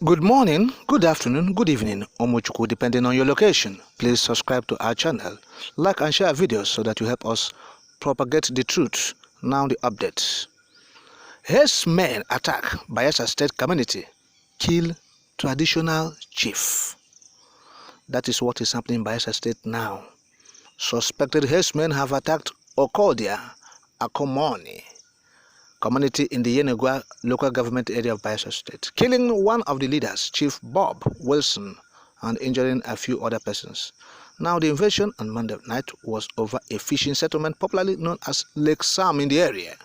Good morning, good afternoon, good evening, Omochukwu, depending on your location. Please subscribe to our channel, like and share videos so that you help us propagate the truth. Now the updates. Herdsmen attack Bayelsa state community, kill traditional chief. That is what is happening in Bayelsa state now. Suspected herdsmen have attacked Okodia, Akomoni community in the Yenegua local government area of Bayelsa State, killing one of the leaders, Chief Bob Wilson, and injuring a few other persons. Now, the invasion on Monday night was over a fishing settlement popularly known as Lake Sam in the area.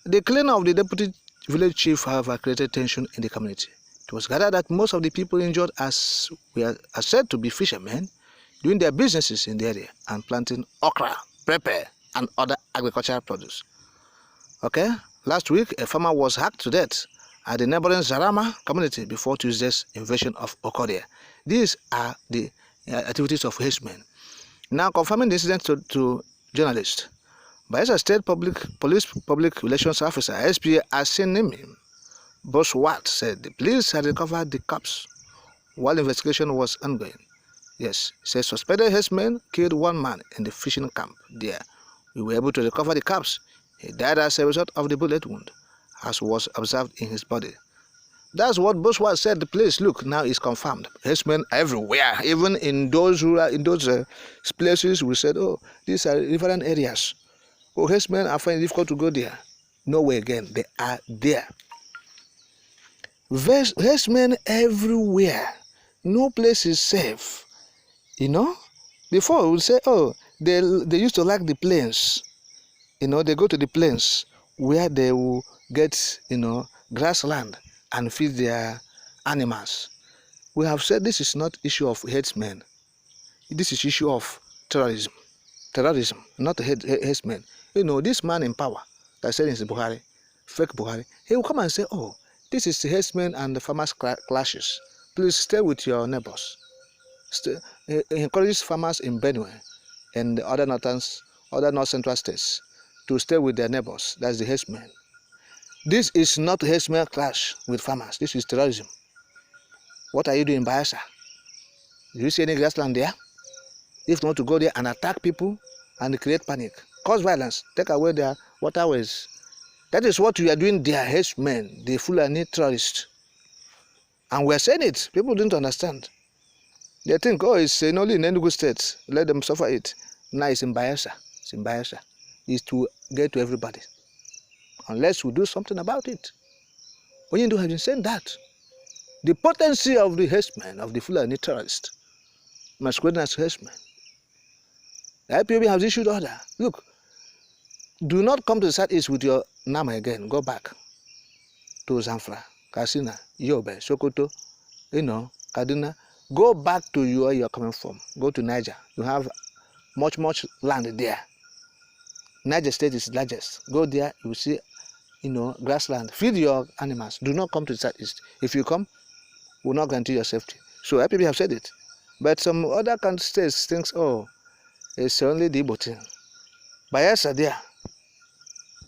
The killing of the deputy village chief, however, created tension in the community. It was gathered that most of the people injured are said to be fishermen doing their businesses in the area and planting okra, pepper, and other agricultural produce. Okay, last week a farmer was hacked to death at the neighboring Zarama community before Tuesday's invasion of Okodia. These are the activities of herdsmen. Now confirming the incident to journalists, Bayelsa State Police Public Relations Officer SPA Asinimi Boswat said the police had recovered the corpse while investigation was ongoing. Yes, he said suspected herdsmen killed one man in the fishing camp there. We were able to recover the corpse. He died as a result of the bullet wound, as was observed in his body. That's what Boswell said. The place, look, now is confirmed. Herdsmen everywhere, even in those places we said, oh, these are different areas. Oh, herdsmen are finding it difficult to go there. No way again, they are there. Herdsmen everywhere. No place is safe. You know, before we would say, oh, they used to like the plains. You know, they go to the plains where they will get, grassland and feed their animals. We have said this is not issue of herdsmen. This is issue of terrorism. Terrorism, not herdsmen. You know, this man in power that said it's Buhari, fake Buhari, he will come and say, oh, this is the herdsmen and the farmers clashes. Please stay with your neighbors. He encourages farmers in Benue and the other north central states to stay with their neighbors. That's the herdsmen. This is not herdsmen clash with farmers. This is terrorism. What are you doing in Bayelsa? Do you see any grassland there? If you want to go there and attack people and create panic, cause violence, take away their waterways. That is what you are doing there, herdsmen, the Fulani terrorists. And we're saying it. People didn't understand. They think, oh, it's only in Enugu state. Let them suffer it. Now it's in Bayelsa. It's in Bayelsa. Is to get to everybody unless we do something about it. Onyendu has been saying that the potency of the herdsmen, of the Fulani terrorists, masquerading as herdsmen. The IPOB has issued order. Look, do not come to the southeast with your Nama again. Go back to Zamfara, Katsina, Yobe, Sokoto, Kaduna. Go back to where you are coming from. Go to Niger. You have much land there. Niger State is largest. Go there, you will see, grassland. Feed your animals. Do not come to the southeast. If you come, we will not guarantee your safety. So IPB have said it. But some other states think, oh, it's only the Igbo thing. Bayelsa there.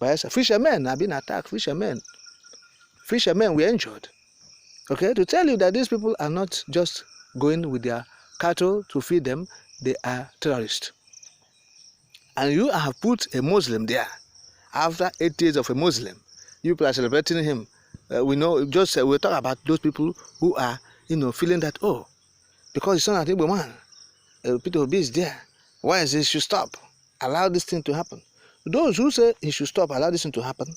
Bayelsa. Fishermen have been attacked. Fishermen were injured. Okay, to tell you that these people are not just going with their cattle to feed them, they are terrorists. And you have put a Muslim there. After 8 years of a Muslim, you people are celebrating him. We talk about those people who are, feeling that, oh, because it's not an Igbo man, Peter Obi is there. Why is he should stop? Allow this thing to happen. Those who say he should stop, allow this thing to happen,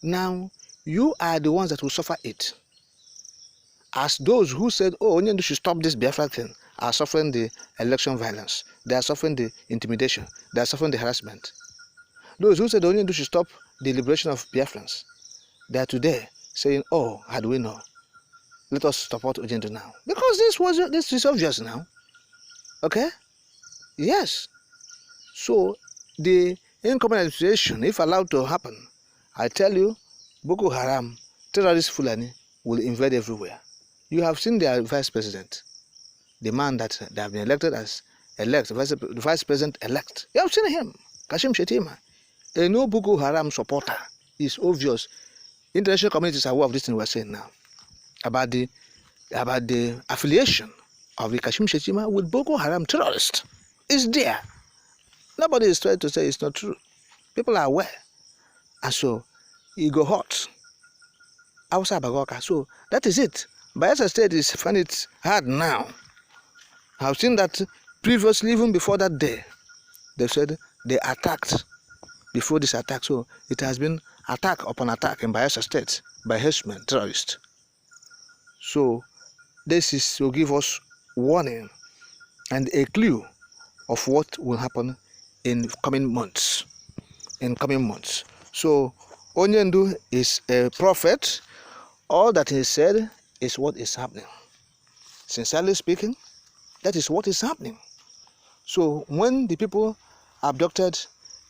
now you are the ones that will suffer it. As those who said, oh, Onyendu should stop this Biafra thing, are suffering the election violence. They are suffering the intimidation. They are suffering the harassment. Those who said Onyendu should stop the liberation of Biafrans, they are today saying, oh, how do we know? Let us support Onyendu now. Because this is obvious now. Okay? Yes. So, the incoming administration, if allowed to happen, I tell you, Boko Haram, terrorist Fulani, will invade everywhere. You have seen their vice president, the man that they have been elected as vice president-elect. You have seen him, Kashim Shettima. A no Boko Haram supporter is obvious. International communities are aware of this thing we are saying now. about the affiliation of the Kashim Shettima with Boko Haram terrorists. It's there. Nobody is trying to say it's not true. People are aware. And so, it go hot. Outside Bagoka. So, that is it. Bayelsa State is finding it hard now. I've seen that previously, even before that day, they said they attacked before this attack. So, it has been attack upon attack in Bayelsa State by Herdsmen, terrorists. So, this is to give us warning and a clue of what will happen in coming months. So, Onyendu is a prophet. All that he said is what is happening. Sincerely speaking, that is what is happening. So, when the people abducted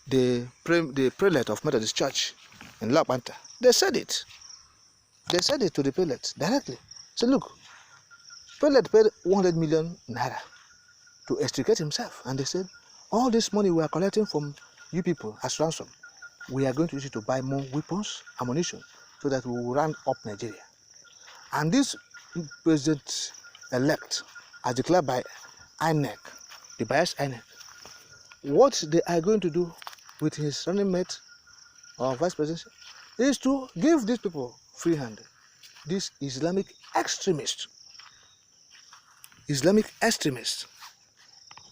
the prelate of Methodist Church in La Panta, they said it. They said it to the prelate directly. So, look, prelate paid 100 million naira to extricate himself, and they said, all this money we are collecting from you people as ransom, we are going to use it to buy more weapons, ammunition, so that we will round up Nigeria. And this president-elect, as declared by INEC, the Bayelsa INEC, what they are going to do with his running mate or vice president is to give these people free hand. These Islamic extremists,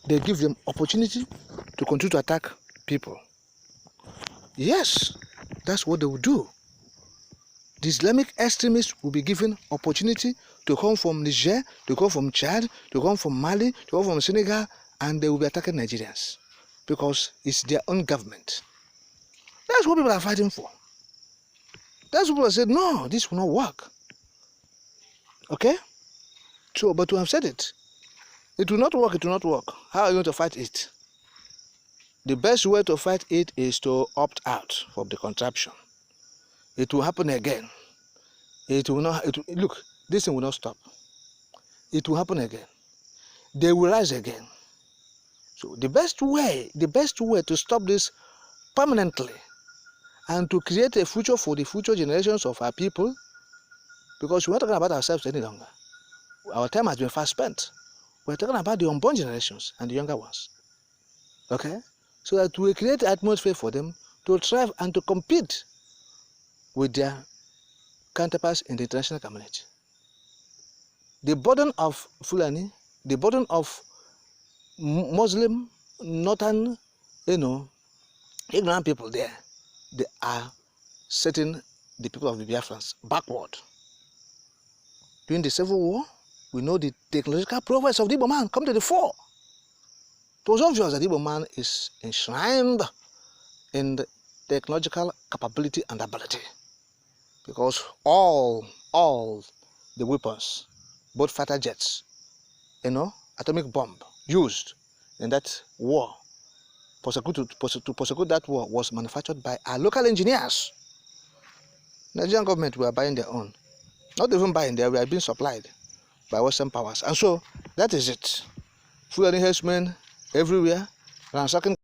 they give them opportunity to continue to attack people. Yes, that's what they will do. The Islamic extremists will be given opportunity to come from Niger, to come from Chad, to come from Mali, to come from Senegal, and they will be attacking Nigerians because it's their own government. That's what people are fighting for. That's what people have said, no, this will not work. Okay? So, but to have said it, it will not work, How are you going to fight it? The best way to fight it is to opt out from the contraption. It will happen again. Look, this thing will not stop. It will happen again. They will rise again. So the best way to stop this permanently and to create a future for the future generations of our people, because we're not talking about ourselves any longer. Our time has been fast spent. We're talking about the unborn generations and the younger ones. Okay? So that we create an atmosphere for them to thrive and to compete with their counterparts in the international community. The burden of Fulani, the burden of Muslim, northern, ignorant people there, they are setting the people of the Biafrans backward. During the Civil War, we know the technological progress of the Igbo man come to the fore. It was obvious that the Igbo man is enshrined in the technological capability and ability, because all the weapons, both fighter jets, atomic bomb used in that war, to prosecute that war, was manufactured by our local engineers. Nigerian government were buying their own. Not even buying, they were being supplied by Western powers. And so, that is it. Fulani herdsmen everywhere, ransacking